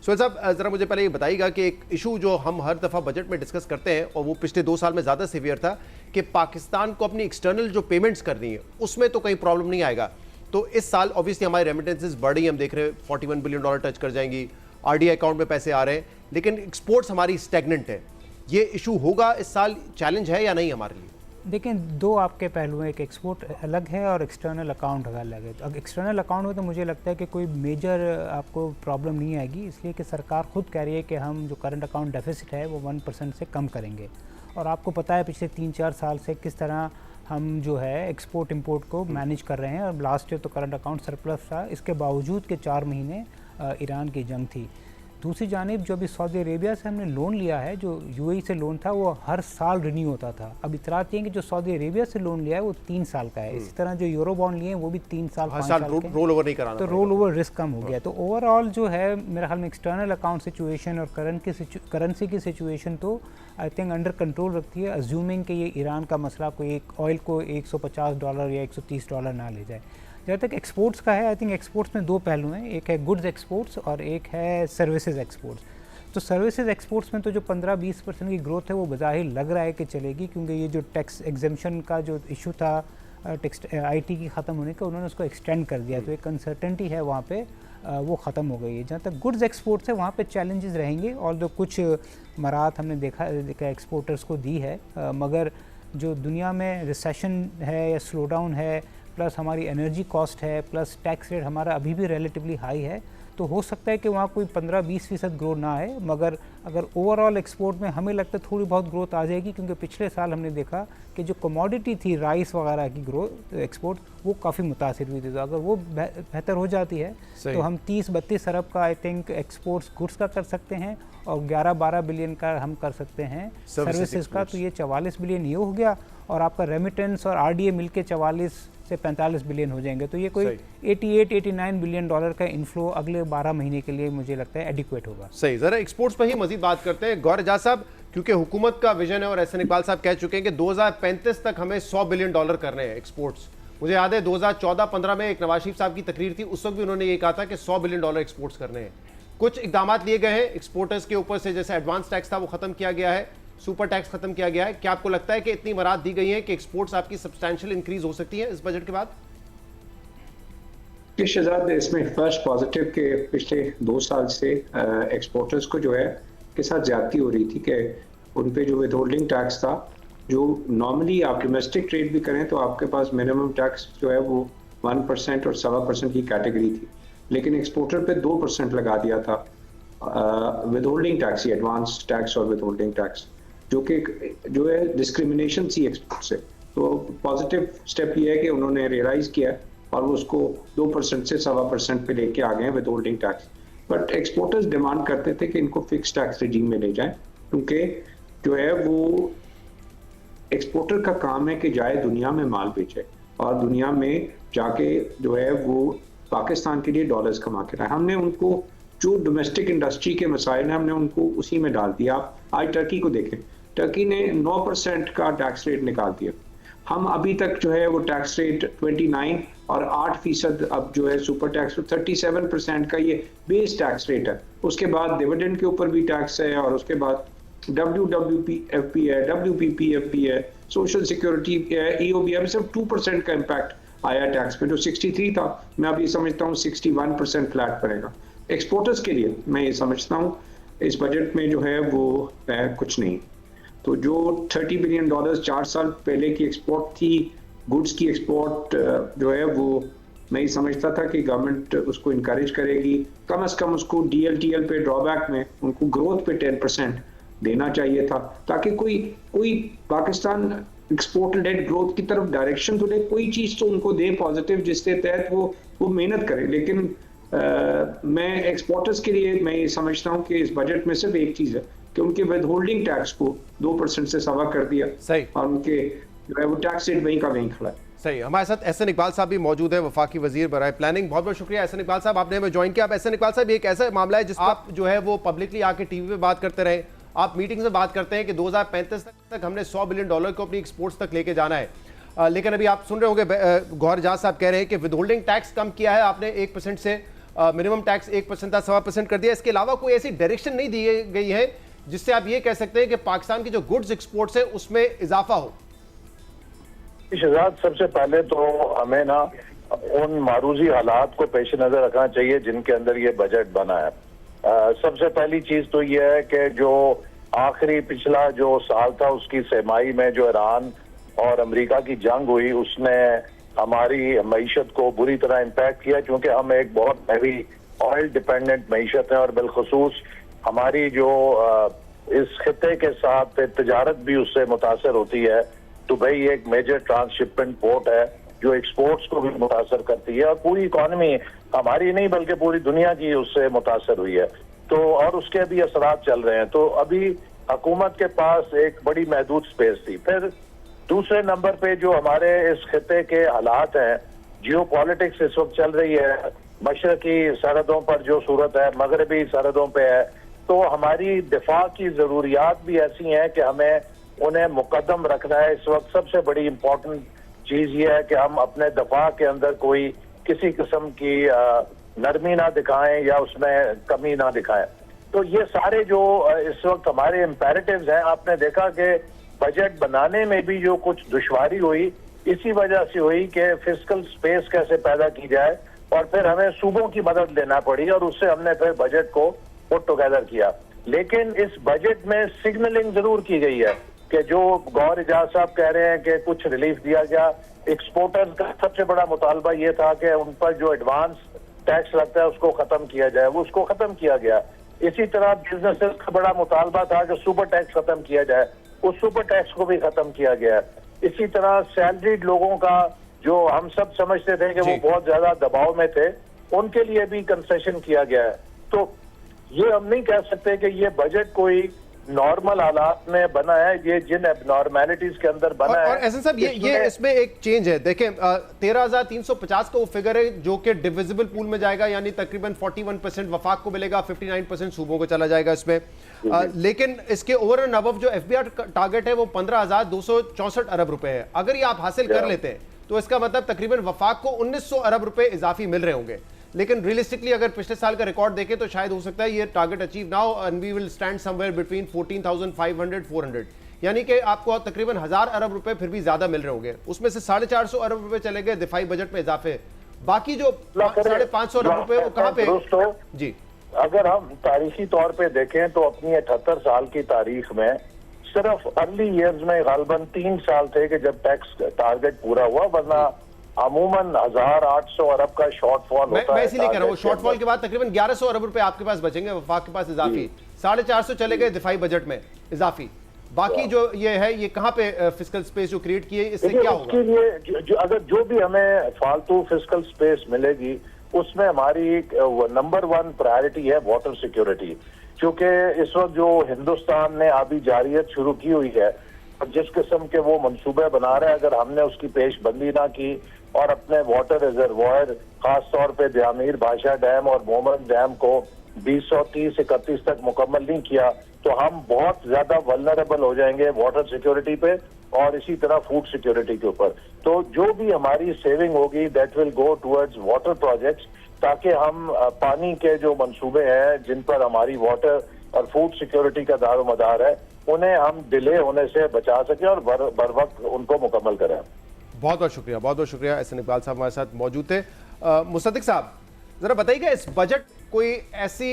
सोहेल साहब, ज़रा मुझे पहले ये बताइएगा कि एक इशू जो हम हर दफ़ा बजट में डिस्कस करते हैं और वो पिछले 2 साल में ज़्यादा सीवियर था कि पाकिस्तान को अपनी एक्सटर्नल जो पेमेंट्स करनी है उसमें तो कहीं प्रॉब्लम नहीं आएगा। तो इस साल ऑब्वियसली हमारी रेमिटेंसेज बढ़ रही हैं, हम देख रहे हैं $41 बिलियन टच कर जाएंगी, आरडीआई अकाउंट में पैसे आ रहे हैं, लेकिन एक्सपोर्ट्स हमारी स्टैग्नेंट है। ये इशू होगा इस साल, चैलेंज है या नहीं हमारे लिए? देखिए, दो आपके पहलू हैं, एक एक्सपोर्ट अलग है और एक्सटर्नल अकाउंट अलग है। तो एक्सटर्नल अकाउंट में तो मुझे लगता है कि कोई मेजर आपको प्रॉब्लम नहीं आएगी, इसलिए कि सरकार खुद कह रही है कि हम जो करंट अकाउंट डेफिसिट है वो 1% से कम करेंगे। और आपको पता है पिछले 3-4 साल से किस तरह हम जो है एक्सपोर्ट इंपोर्ट को मैनेज कर रहे हैं। और लास्ट ईयर तो करंट अकाउंट सरप्लस था, इसके बावजूद के 4 महीने ईरान की जंग थी। दूसरी जानिब जो अभी सऊदी अरेबिया से हमने लोन लिया है, जो यूएई से लोन था, वो हर साल रिन्यू होता था। अब इतरात ये कि जो सऊदी अरेबिया से लोन लिया है वो 3 साल का है। इसी तरह जो यूरो बॉन्ड लिए हैं वो भी 3 साल 5 साल के, रोल ओवर नहीं कराना, तो रोल ओवर रिस्क कम हो गया। तो ओवरऑल जो है मेरे ख्याल में एक्सटर्नल अकाउंट सिचुएशन और करेंसी की सिचुएशन तो आई थिंक अंडर कंट्रोल रखती है, अज्यूमिंग कि ये ईरान का मसला कोई एक ऑयल को $150 या $130 ना ले जाए। जहाँ तक एक्सपोर्ट्स का है, आई थिंक एक्सपोर्ट्स में 2 पहलू हैं, एक है गुड्स एक्सपोर्ट्स और एक है सर्विसेज एक्सपोर्ट्स। तो सर्विसेज एक्सपोर्ट्स में तो जो 15-20% की ग्रोथ है वो बज़ाहिर लग रहा है कि चलेगी, क्योंकि ये जो टैक्स एग्जेम्पशन का जो इशू था आईटी की ख़त्म होने का, उन्होंने उसको एक्सटेंड कर दिया। तो एक अनसर्टेनिटी है वहाँ पे, वो ख़त्म हो गई है। जहाँ तक गुड्स एक्सपोर्ट्स है वहाँ पे चैलेंजेस रहेंगे, और जो कुछ मराहत हमने देखा एक्सपोर्टर्स को दी है, मगर जो दुनिया में रिसेशन है या स्लो डाउन है, प्लस हमारी एनर्जी कॉस्ट है, प्लस टैक्स रेट हमारा अभी भी रिलेटिवली हाई है, तो हो सकता है कि वहाँ कोई 15-20% ग्रोथ ना आए। मगर अगर ओवरऑल एक्सपोर्ट में हमें लगता है थोड़ी बहुत ग्रोथ आ जाएगी, क्योंकि पिछले साल हमने देखा कि जो कमोडिटी थी राइस वगैरह की ग्रोथ एक्सपोर्ट वो काफ़ी मुतासिर हुई थी। तो अगर वो बेहतर हो जाती है तो हम 30-32 अरब का आई थिंक एक्सपोर्ट्स गुड्स का कर सकते हैं, और 11-12 बिलियन का हम कर सकते हैं सर्विसेज का। तो ये 44 बिलियन ये हो गया, और आपका रेमिटेंस और आरडीए मिलके 44 से 45 बिलियन हो जाएंगे। तो ये कोई 88-89 बिलियन डॉलर का इनफ्लो अगले 12 महीने के लिए मुझे लगता है एडिक्वेट होगा। सही, जरा एक्सपोर्ट्स पर ही मजीद बात करते हैं। गौहर एजाज साहब, क्योंकि हुकूमत का विजन है और एहसन इकबाल साहब कह चुके हैं कि 2035 तक हमें $100 बिलियन करने हैं एक्सपोर्ट्स। मुझे याद है 2014-15 में एक नवाज शरीफ साहब की तकरीर थी, उस वक्त भी उन्होंने ये कहा था कि $100 बिलियन एक्सपोर्ट्स करने हैं। कुछ इकदाम लिए गए हैं एक्सपोर्टर्स के ऊपर से, जैसे एडवांस टैक्स था वो खत्म किया गया है, सुपर टैक्स खत्म किया गया है। क्या आपको लगता है कि इतनी मराहत दी गई है कि एक्सपोर्ट्स आपकी सब्सटैंशियल इंक्रीज हो सकती है इस बजट के बाद? शहजाद, इसमें फर्स्ट पॉजिटिव के पिछले 2 साल से एक्सपोर्टर्स को जो है के साथ ज्यादती हो रही थी कि उन पे जो विदहोल्डिंग टैक्स था, जो नॉर्मली आप डोमेस्टिक ट्रेड भी करें तो आपके पास मिनिमम टैक्स जो है वो 1% और 1.25% की कैटेगरी थी, लेकिन एक्सपोर्टर पे 2% लगा दिया था विदहोल्डिंग टैक्स, एडवांस टैक्स और विदहोल्डिंग टैक्स, जो है डिस्क्रिमिनेशन सी एक्सपोर्ट से। तो पॉजिटिव स्टेप ये है कि उन्होंने रियलाइज किया और वो उसको 2% से 1.25% पे लेके आ गए withholding tax. But exporters demand करते थे कि इनको फिक्स टैक्स रिजीम में ले जाएं, क्योंकि जो है वो एक्सपोर्टर का काम है कि जाए दुनिया में माल बेचे और दुनिया में जाके जो है वो पाकिस्तान के लिए डॉलर्स कमा के लाए। हमने उनको जो डोमेस्टिक इंडस्ट्री के मसाइल हैं हमने उनको उसी में डाल दिया। आप आज टर्की को देखें, टर्की ने 9% का टैक्स रेट निकाल दिया। हम अभी तक जो है वो टैक्स रेट 29 और 8% अब जो है सुपर टैक्स 37% का ये बेस टैक्स रेट है। उसके बाद डिविडेंड के ऊपर भी टैक्स है, और उसके बाद WWPFP है, WPPFP है, सोशल सिक्योरिटी है, EOB है, सिर्फ 2% का इम्पैक्ट आया टैक्स पे। जो 63 था, मैं अभी समझता हूँ 61% फ्लैट पड़ेगा। एक्सपोर्टर्स के लिए मैं ये समझता हूँ इस बजट में जो है वो कुछ नहीं। तो जो $30 बिलियन 4 साल पहले की एक्सपोर्ट थी, गुड्स की एक्सपोर्ट जो है वो मैं ही समझता था कि गवर्नमेंट उसको इनकरेज करेगी, कम से कम उसको DLTL पे ड्रॉबैक में उनको ग्रोथ पे 10% देना चाहिए था, ताकि कोई पाकिस्तान एक्सपोर्ट लेड ग्रोथ की तरफ डायरेक्शन तो ले, कोई चीज़ तो उनको दे पॉजिटिव जिसके तहत वो मेहनत करे। लेकिन मैं एक्सपोर्टर्स के लिए मैं ये समझता हूँ कि इस बजट में सिर्फ एक चीज़ है कि उनके विदहोल्डिंग टैक्स को 2% से 1.25 कर दिया। सही। और उनके जो है वो टैक्स रेट वहीं का वहीं खड़ा है। सही। हमारे साथ एहसन इकबाल साहब भी मौजूद है, वफाकी वजीर बराए प्लानिंग। बहुत बहुत शुक्रिया एहसन इकबाल साहब, आपने हमें ज्वाइन किया। आप एहसन इकबाल साहब, एक ऐसा मामला है जिस आप जो है वो पब्लिकली आके टीवी पे बात करते रहे, आप मीटिंग में बात करते हैं कि 2035 तक हमने $100 बिलियन को अपनी एक्सपोर्ट्स तक लेके जाना है। लेकिन अभी आप सुन रहे होंगे गौहर एजाज साहब कह रहे हैं कि विदहोल्डिंग टैक्स कम किया है आपने 1% से मिनिमम टैक्स 1% था 1.25% कर दिया। इसके अलावा कोई ऐसी डायरेक्शन नहीं दी गई है जिससे आप ये कह सकते हैं कि पाकिस्तान की जो गुड्स एक्सपोर्ट्स है उसमें इजाफा हो। शहजाद, सबसे पहले तो हमें ना उन मारूजी हालात को पेश नजर रखना चाहिए जिनके अंदर ये बजट बना है। सबसे पहली चीज तो ये है कि जो आखिरी पिछला जो साल था उसकी सहमाई में जो ईरान और अमेरिका की जंग हुई उसने हमारी मईशत को बुरी तरह इम्पैक्ट किया, क्योंकि हम एक बहुत हैवी ऑयल डिपेंडेंट मईशत है और बिलखसूस हमारी जो इस खिते के साथ तजारत भी उससे मुतासर होती है। दुबई एक मेजर ट्रांसशिपमेंट पोर्ट है जो एक्सपोर्ट्स को भी मुतासर करती है और पूरी इकॉनमी हमारी नहीं बल्कि पूरी दुनिया की उससे मुतासर हुई है। तो और उसके भी असरात चल रहे हैं। तो अभी हुकूमत के पास एक बड़ी महदूद स्पेस थी। फिर दूसरे नंबर पे जो हमारे इस खिते के हालात हैं, जियो पॉलिटिक्स इस वक्त चल रही है, मशरकी सरहदों पर जो सूरत है, मगरबी सरहदों पे है, तो हमारी दिफा की जरूरियात भी ऐसी हैं कि हमें उन्हें मुकद्दम रखना है। इस वक्त सबसे बड़ी इम्पोर्टेंट चीज ये है कि हम अपने दफा के अंदर कोई किसी किस्म की नरमी ना दिखाएं या उसमें कमी ना दिखाएं। तो ये सारे जो इस वक्त हमारे इम्पेरेटिव्स हैं, आपने देखा कि बजट बनाने में भी जो कुछ दुश्वारी हुई इसी वजह से हुई कि फिस्कल स्पेस कैसे पैदा की जाए और फिर हमें सूबों की मदद लेना पड़ी और उससे हमने फिर बजट को पुट टुगेदर किया। लेकिन इस बजट में सिग्नलिंग जरूर की गई है कि जो गौर इजाज साहब कह रहे हैं कि कुछ रिलीफ दिया गया। एक्सपोर्टर्स का सबसे बड़ा मुतालबा ये था कि उन पर जो एडवांस टैक्स लगता है उसको खत्म किया जाए, वो उसको खत्म किया गया। इसी तरह बिजनेसेस का बड़ा मुतालबा था कि सुपर टैक्स खत्म किया जाए, उस सुपर टैक्स को भी खत्म किया गया। इसी तरह सैलरीड लोगों का जो हम सब समझते थे कि वो बहुत ज्यादा दबाव में थे, उनके लिए भी कंसेशन किया गया है। तो ये हम नहीं कह सकते कि ये बजट कोई नॉर्मल हालात में बना है, ये जिन एबनॉर्मेलिटीज के अंदर बना है। और एहसन साहब ये इसमें एक चेंज है। देखें 13,350 का वो फिगर है जो कि डिविजिबल पूल में जाएगा, यानी तकरीबन 41% वफाक को मिलेगा, 59% सूबों को चला जाएगा इसमें। लेकिन इसके ओवर एंड अबव जो एफबीआर टारगेट है वो 15,264 अरब रुपए है। अगर ये आप हासिल कर लेते हैं तो इसका मतलब तकरीबन वफाक को 1900 अरब रुपए इजाफी मिल रहे होंगे। लेकिन रियलिस्टिकली अगर पिछले साल का रिकॉर्ड देखें तो शायद हो सकता है ये टारगेट अचीव ना हो and we will stand somewhere between 14,500-400, यानी कि आपको तकरीबन 1000 अरब रुपए फिर भी ज्यादा मिल रहे होंगे। उसमें से 450 अरब रुपए चले गए दिफाई बजट में इजाफे, बाकी जो 550 अरब रुपए वो कहां पे? जी, अगर हम तारीखी तौर पे देखें तो अपनी 78 साल की तारीख में सिर्फ अर्ली ईयर्स में गालबन 3 साल थे कि जब टैक्स टारगेट पूरा हुआ, वरना अमूमन 1800 अरब का शॉर्टफॉल होता है। मैं इसीलिए कह रहा हूँ शॉर्टफॉल के बाद तकरीबन 1100 अरब रुपए आपके पास बचेंगे, वफाक के पास इजाफी 450 चले गए दिफाई बजट में इजाफी। बाकी जो ये है ये कहाँ पे फिस्कल स्पेस जो क्रिएट की है इससे क्या होगा? उसके लिए अगर जो भी हमें फालतू फिस्कल स्पेस मिलेगी उसमें हमारी नंबर 1 प्रायोरिटी है वाटर सिक्योरिटी, क्योंकि इस वक्त जो हिंदुस्तान ने आबी जारियत शुरू की हुई है और जिस किस्म के वो मंसूबे बना रहे हैं, अगर हमने उसकी पेशबंदी ना की और अपने वाटर रिजर्वायर खास तौर पे दियामीर भाषा डैम और मोहम्मद डैम को 2030-31 तक मुकम्मल नहीं किया तो हम बहुत ज्यादा वल्नरेबल हो जाएंगे वाटर सिक्योरिटी पे और इसी तरह फूड सिक्योरिटी के ऊपर। तो जो भी हमारी सेविंग होगी that will go towards water projects, ताकि हम पानी के जो मंसूबे हैं जिन पर हमारी वाटर और फूड सिक्योरिटी का दारोमदार है उन्हें हम डिले होने से बचा सकें और बर वक्त उनको मुकम्मल करें। बहुत बहुत शुक्रिया, बहुत बहुत शुक्रिया। एहसन इकबाल साहब हमारे साथ मौजूद थे। मुसद्दिक साहब जरा बताइएगा इस बजट कोई ऐसी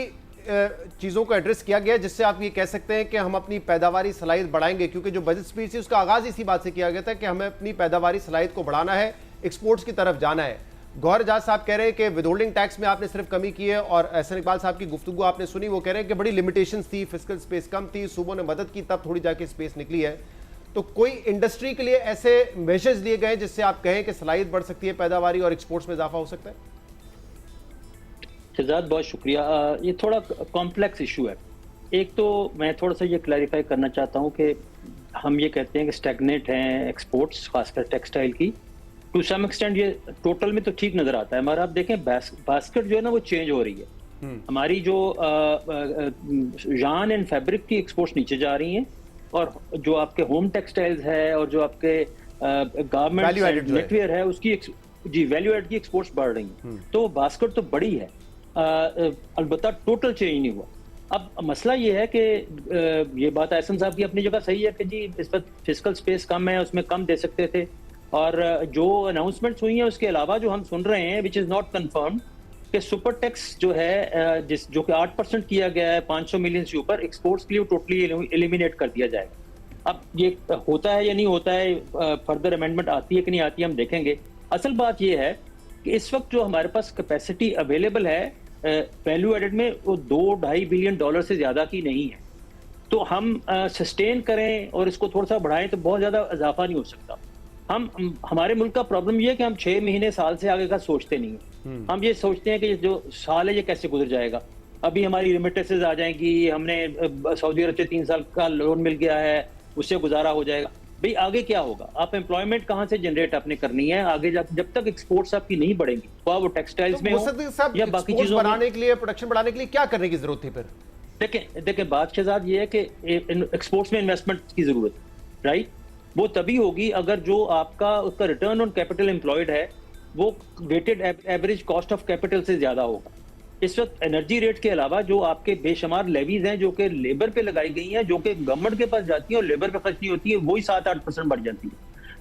चीज़ों को एड्रेस किया गया जिससे आप ये कह सकते हैं कि हम अपनी पैदावारी सलाहियत बढ़ाएंगे, क्योंकि जो बजट स्पीच थी उसका आगाज़ इसी बात से किया गया था कि हमें अपनी पैदावारी सलाहियत को बढ़ाना है, एक्सपोर्ट्स की तरफ जाना है। गौहर एजाज साहब कह रहे हैं कि विदहोल्डिंग टैक्स में आपने सिर्फ कमी की है और एहसन इकबाल साहब की गुफ्तगू आपने सुनी, वो कह रहे हैं कि बड़ी लिमिटेशंस थी, फिस्कल स्पेस कम थी, सूबों ने मदद की तब थोड़ी जाके स्पेस निकली है। तो कोई इंडस्ट्री के लिए ऐसे मेजर्स लिए गए जिससे आप कहें कि सलाहियत बढ़ सकती है, पैदावारी और एक्सपोर्ट्स में इजाफा हो सकता है? शहजाद बहुत शुक्रिया। ये थोड़ा कॉम्प्लेक्स इशू है। एक तो मैं थोड़ा सा ये क्लैरिफाई करना चाहता हूँ कि हम ये कहते हैं कि स्टैग्नेट हैं एक्सपोर्ट्स खासकर टेक्सटाइल की, टू सम एक्सटेंट ये टोटल में तो ठीक नजर आता है हमारा। आप देखें बास्केट जो है ना वो चेंज हो रही है। हमारी जो यार्न एंड फैब्रिक की एक्सपोर्ट्स नीचे जा रही हैं और जो आपके होम टेक्सटाइल्स है और जो आपके गारमेंट्स नेटवेयर है उसकी जी वैल्यू एड की एक्सपोर्ट्स बढ़ रही हैं। तो बास्केट तो बड़ी है, अलबत्ता टोटल चेंज नहीं हुआ। अब मसला ये है कि ये बात एहसन साहब की अपनी जगह सही है कि जी इस वक्त फिजिकल स्पेस कम है, उसमें कम दे सकते थे, और जो अनाउंसमेंट्स हुई हैं उसके अलावा जो हम सुन रहे हैं विच इज़ नॉट कन्फर्म कि सुपर टैक्स जो है जो कि 8% किया गया है 500 मिलियन से ऊपर, एक्सपोर्ट्स के लिए टोटली एलिमिनेट कर दिया जाएगा। अब ये होता है या नहीं होता है, फर्दर अमेंडमेंट आती है कि नहीं आती है, हम देखेंगे। असल बात ये है कि इस वक्त जो हमारे पास कैपेसिटी अवेलेबल है वैल्यू एडेड में, वो $2-2.5 बिलियन से ज़्यादा की नहीं है। तो हम सस्टेन करें और इसको थोड़ा सा बढ़ाएं तो बहुत ज़्यादा इजाफा नहीं हो सकता। हमारे मुल्क का प्रॉब्लम ये है कि हम 6 महीने साल से आगे का सोचते नहीं हैं। हम ये सोचते हैं कि जो साल है ये कैसे गुजर जाएगा, अभी हमारी रेमिटेंसेस आ जाएंगी, हमने सऊदी अरब से 3 साल का लोन मिल गया है, उससे गुजारा हो जाएगा। भाई आगे क्या होगा? आप एम्प्लॉयमेंट कहाँ से जनरेट आपने करनी है आगे जब तक एक्सपोर्ट्स आपकी नहीं बढ़ेंगी, वो टेक्सटाइल्स में हो या बाकी चीजों बनाने के लिए, प्रोडक्शन बढ़ाने के लिए क्या करने की जरूरत थी फिर? देखें बात शहजाद ये है कि एक्सपोर्ट्स में इन्वेस्टमेंट की जरूरत, राइट? वो तभी होगी अगर जो आपका उसका रिटर्न ऑन कैपिटल एम्प्लॉयड है वो weighted average cost of capital से ज्यादा होगा। इस वक्त एनर्जी रेट के अलावा जो आपके बेशुमार लेवीज हैं जो कि लेबर पे लगाई गई हैं, जो कि गवर्नमेंट के पास जाती है और लेबर पे खर्च नहीं होती है, वही 7-8% बढ़ जाती है।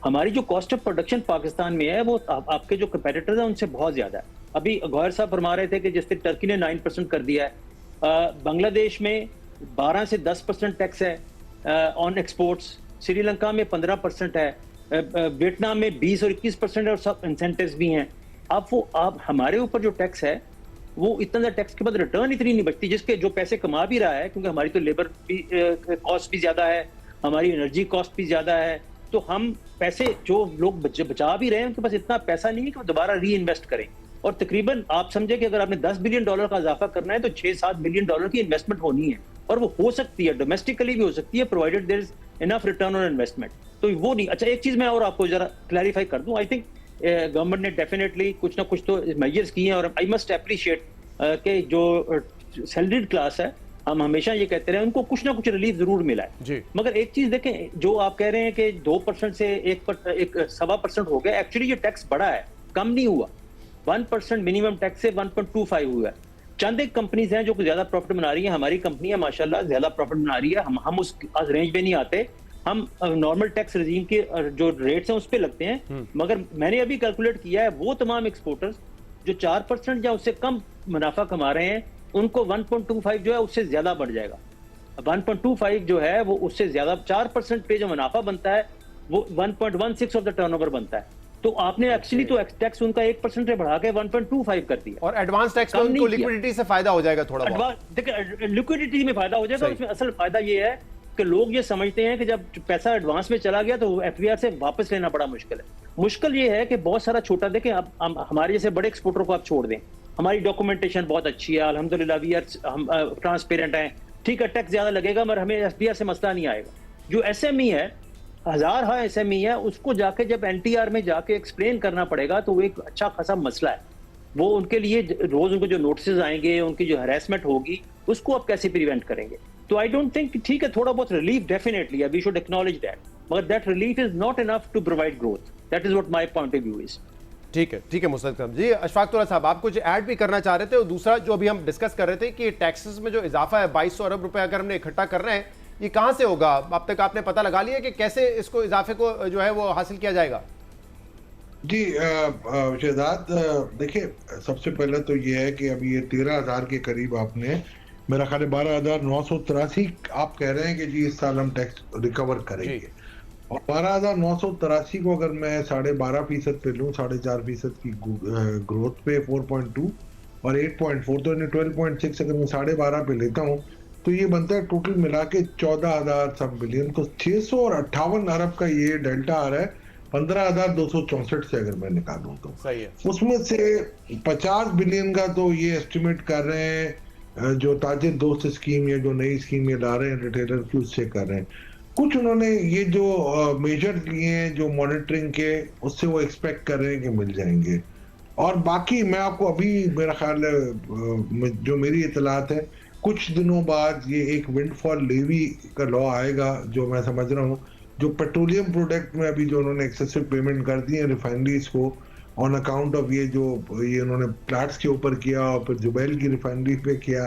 हमारी जो कॉस्ट ऑफ प्रोडक्शन पाकिस्तान में है वो आपके जो कंपेटिटर्स हैं उनसे बहुत ज्यादा है। अभी गौहर साहब फरमा रहे थे कि जिससे टर्की ने 9% कर दिया है, बांग्लादेश में 12 से 10% टैक्स है ऑन एक्सपोर्ट्स, श्रीलंका में 15% है, वियतनाम में 20 और 21% और सब इंसेंटिव्स भी हैं। आप हमारे ऊपर जो टैक्स है वो इतना टैक्स के बाद रिटर्न इतनी नहीं बचती, जिसके जो पैसे कमा भी रहा है, क्योंकि हमारी तो लेबर भी कॉस्ट भी ज्यादा है, हमारी एनर्जी कॉस्ट भी ज्यादा है, तो हम पैसे जो लोग बचा भी रहे हैं उनके पास इतना पैसा नहीं है कि वो दोबारा री इन्वेस्ट करें। और तकरीबन आप समझे कि अगर आपने $10 बिलियन का इजाफा करना है तो $6-7 बिलियन की इन्वेस्टमेंट होनी है, और वो हो सकती है डोमेस्टिकली भी हो सकती है provided there is enough return on investment. तो वो नहीं। अच्छा, एक चीज मैं और आपको जरा क्लैरिफाई कर दूं, आई थिंक गवर्नमेंट ने डेफिनेटली कुछ ना कुछ तो मेजर्स किए हैं, और आई मस्ट अप्रिशिएट कि जो सैलरीड क्लास है, हम हमेशा ये कहते रहे उनको कुछ ना कुछ रिलीफ जरूर मिला है। मगर एक चीज देखें, जो आप कह रहे हैं कि 2% से 1.25% हो गया, एक्चुअली ये टैक्स बढ़ा है, कम नहीं हुआ। 1% मिनिमम टैक्स से 1.25 हुआ है। चंद एक कंपनीज हैं जो ज्यादा प्रॉफिट बना रही है, हमारी कंपनी है माशाल्लाह ज्यादा प्रॉफिट बना रही है, हम उस रेंज में नहीं आते, हम नॉर्मल टैक्स रेजिम के जो रेट्स हैं उस पे लगते हैं। मगर मैंने अभी कैलकुलेट किया है, वो तमाम एक्सपोर्टर्स जो 4% या उससे कम मुनाफा कमा रहे हैं, उनको 1.25 जो है उससे ज्यादा बढ़ जाएगा। 1.25 जो है वो उससे ज्यादा, 4% पे जो मुनाफा बनता है वो 1.16 ऑफ द टर्नओवर बनता है। तो आपने एक्चुअली तो टैक्स उनका 1% से बढ़ा के 1.25 कर दिया, और एडवांस टैक्स में उनको लिक्विडिटी से फायदा हो जाएगा थोड़ा बहुत। देखिए लिक्विडिटी में फायदा हो जाएगा, उसमें असल फायदा ये है कि लोग ये समझते हैं कि जब पैसा एडवांस में चला गया तो एफबीआर से वापस लेना बड़ा मुश्किल है। मुश्किल ये है कि बहुत सारा छोटा, देखें आप हमारे जैसे बड़े एक्सपोर्टर को आप छोड़ दें, हमारी डॉक्यूमेंटेशन बहुत अच्छी है अल्हम्दुलिल्लाह, हम ट्रांसपेरेंट हैं, ठीक है टैक्स ज्यादा लगेगा मगर हमें एफबीआर से मसला नहीं आएगा। जो एसएमई है, हजार एसएमई है, उसको जाके जब एनटीआर में जाके एक्सप्लेन करना पड़ेगा तो वो एक अच्छा खासा मसला है। वो उनके लिए रोज उनको जो नोटिस आएंगे, उनकी जो हरासमेंट होगी, उसको आप कैसे प्रिवेंट करेंगे? तो आई डोंट थिंक ठीक है, थोड़ा बहुत relief definitely we should acknowledge that, मगर that relief is not enough to provide growth. That is what my point of view is. ठीक है मुस्तफा जी। अशफाक साहब, आप कुछ ऐड भी करना चाह रहे थे? और दूसरा जो अभी हम डिस्कस कर रहे थे कि टैक्सेस में जो इजाफा है 2200 अरब रुपए अगर हमने इकट्ठा करना है, ये कहां से होगा? अब तक आपने पता लगा लिया कि कैसे इसको इजाफे को जो है वो हासिल किया जाएगा? जी शहजाद, देखिए सबसे पहले तो ये है कि अभी ये 13,000 के करीब आपने, मेरा ख्याल है 12,983 आप कह रहे हैं कि जी इस साल हम टैक्स रिकवर करेंगे, और 12,983 को अगर मैं 12.5% पे लूँ, 4.5% की ग्रोथ पे 4.2 और 8.4, तो 12.6 अगर मैं 12.5 पे लेता हूँ तो ये बनता है टोटल मिला के 14,000 सब बिलियन। तो 658 अरब का ये डेल्टा आ रहा है 15,264 से अगर मैं निकालूं तो सही है। उसमें से 50 बिलियन का तो ये एस्टिमेट कर रहे हैं जो ताजिर दोस्त स्कीम या जो नई स्कीम ये ला रहे हैं रिटेलर की, उससे कर रहे हैं। कुछ उन्होंने ये जो मेजर लिए हैं जो मॉनिटरिंग के, उससे वो एक्सपेक्ट कर रहे हैं कि मिल जाएंगे। और बाकी मैं आपको अभी मेरा ख्याल है जो मेरी इतलात है, कुछ दिनों बाद ये एक विंडफॉल लेवी का लॉ आएगा, जो मैं समझ रहा हूँ जो पेट्रोलियम प्रोडक्ट में अभी जो उन्होंने एक्सेसिव पेमेंट कर दी है रिफाइनरीज को, ऑन अकाउंट ऑफ ये उन्होंने प्लाट्स के ऊपर किया और फिर जुबैल की रिफाइनरी पे किया,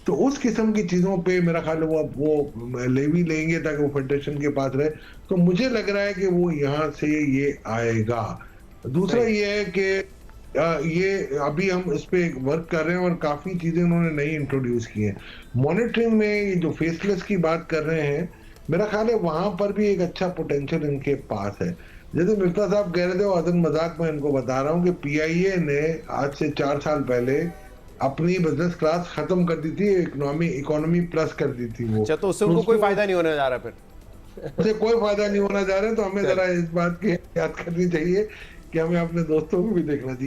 तो उस किस्म की चीजों पे मेरा ख्याल है वो लेवी लेंगे ताकि वो फेडरेशन के पास रहे। तो मुझे लग रहा है कि वो यहाँ से ये आएगा। दूसरा ये है कि ये अभी हम इस पे वर्क कर रहे हैं और काफी चीजें उन्होंने नई इंट्रोड्यूस की हैं। मॉनिटरिंग में ये जो फेसलेस की बात कर रहे हैं, मेरा ख्याल है वहां पर भी एक अच्छा पोटेंशियल इनके पास है। जैसे मिर्जा साहब कह रहे थे, अदन मजाक में इनको बता रहा हूँ कि पीआईए ने आज से 4 साल पहले अपनी बिजनेस क्लास खत्म कर दी थी, इकोनॉमी प्लस कर दी थी वो। अच्छा, तो उससे उनको कोई फायदा नहीं होने जा रहा, फिर उससे कोई फायदा नहीं होना जा रहा है। तो हमें जरा इस बात की याद करनी चाहिए कि हमें अपने दोस्तों को भी देखना चाहिए।